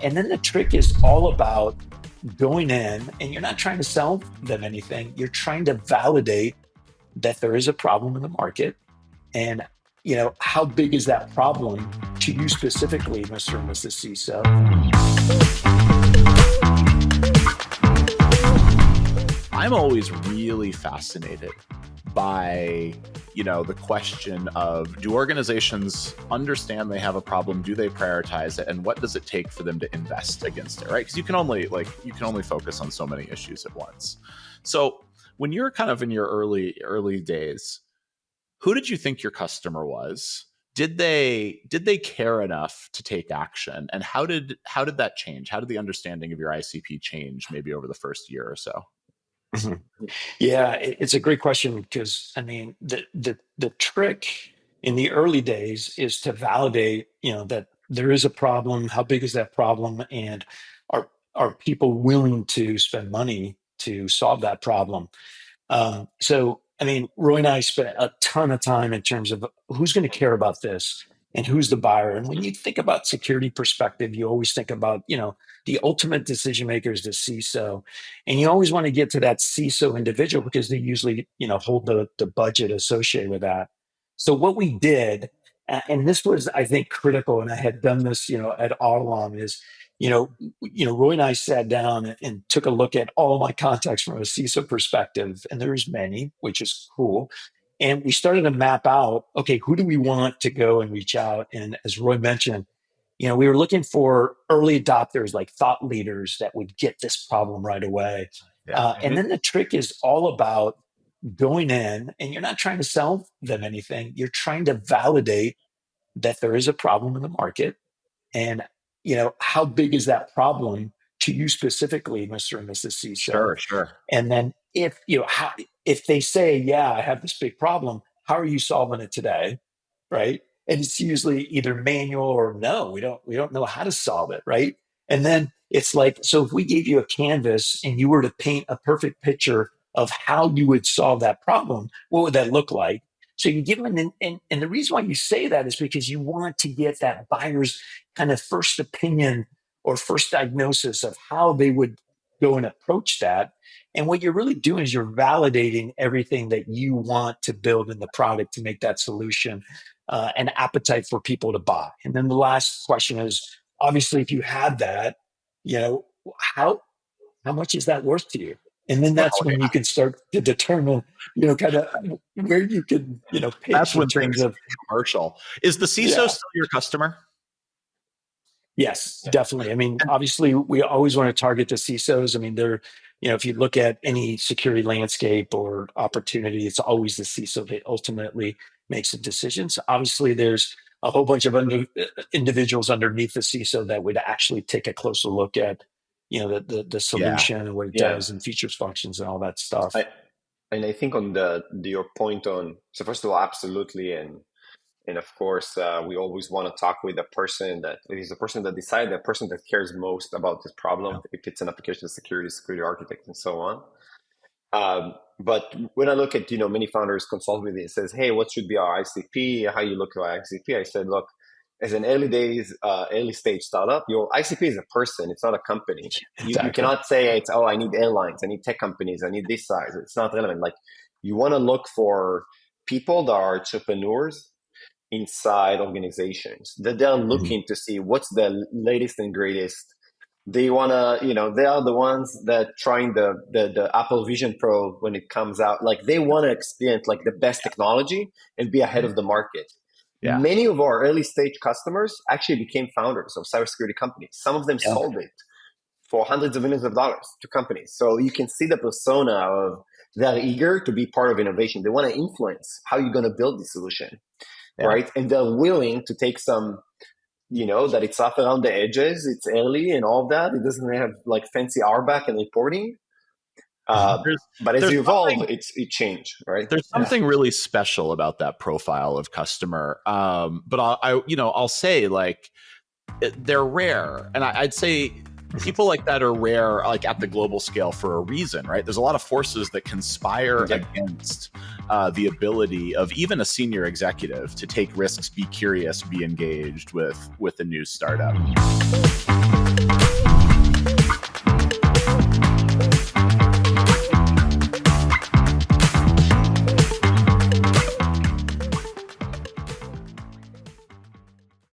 And then the trick is all about going in and you're not trying to sell them anything. You're trying to validate that there is a problem in the market. And, how big is that problem to you specifically, Mr. and Mrs. CISO? I'm always really fascinated by, the question of, do organizations understand they have a problem? Do they prioritize it? And what does it take for them to invest against it, right? Because you can only focus on so many issues at once. So when you're kind of in your early days, who did you think your customer was? Did they care enough to take action? And how did that change? How did the understanding of your ICP change maybe over the first year or so? Mm-hmm. Yeah, it's a great question because the trick in the early days is to validate, that there is a problem. How big is that problem, and are people willing to spend money to solve that problem? Roy and I spent a ton of time in terms of who's going to care about this and who's the buyer. And when you think about security perspective, you always think about, the ultimate decision maker is the CISO. And you always want to get to that CISO individual because they usually, hold the budget associated with that. So what we did, and this was, I think, critical, and I had done this, at all along, is Roy and I sat down and took a look at all my contacts from a CISO perspective, and there's many, which is cool. And we started to map out, okay, who do we want to go and reach out? And as Roy mentioned, we were looking for early adopters, like thought leaders that would get this problem right away. Yeah. And then the trick is all about going in, and you're not trying to sell them anything. You're trying to validate that there is a problem in the market. And how big is that problem to you specifically, Mr. and Mrs. CISO? Sure. And then if they say, yeah, I have this big problem, how are you solving it today? Right. And it's usually either manual or no, we don't know how to solve it. Right. And then it's like, so if we gave you a canvas and you were to paint a perfect picture of how you would solve that problem, what would that look like? So you give them, and the reason why you say that is because you want to get that buyer's kind of first opinion or first diagnosis of how they would go and approach that. And what you're really doing is you're validating everything that you want to build in the product to make that solution an appetite for people to buy. And then the last question is, obviously, if you have that, how much is that worth to you? And then that's when you can start to determine, kind of where you can, pitch. That's when things of commercial. Is the CISO still your customer? Yes, definitely. Obviously, we always want to target the CISOs. They're, if you look at any security landscape or opportunity, it's always the CISO that ultimately makes the decisions. Obviously, there's a whole bunch of individuals underneath the CISO that would actually take a closer look at, the solution and what it does and features, functions, and all that stuff. I think on your point on, so first of all, absolutely, and of course, we always want to talk with the person that is the person that decides, the person that cares most about this problem, if it's an application security architect, and so on. But when I look at, many founders consult with me and says, hey, what should be our ICP? How you look at our ICP? I said, look, as an early stage startup, your ICP is a person. It's not a company. Exactly. You cannot say it's, I need airlines, I need tech companies, I need this size. It's not relevant. Like, you want to look for people that are entrepreneurs inside organizations, that they're looking to see what's the latest and greatest. They want to, they are the ones that trying the Apple Vision Pro when it comes out. Like, they want to experience like the best technology and be ahead of the market. Yeah. Many of our early stage customers actually became founders of cybersecurity companies. Some of them sold it for hundreds of millions of dollars to companies. So you can see the persona of they're eager to be part of innovation. They want to influence how you're going to build this solution, right? And they're willing to take some, that it's rough around the edges, it's early and all that. It doesn't have like fancy RBAC and reporting. But as you evolve, it changed, right? There's something really special about that profile of customer. But I'll say, like, they're rare, and I'd say people like that are rare, like at the global scale, for a reason, right? There's a lot of forces that conspire against the ability of even a senior executive to take risks, be curious, be engaged with a new startup.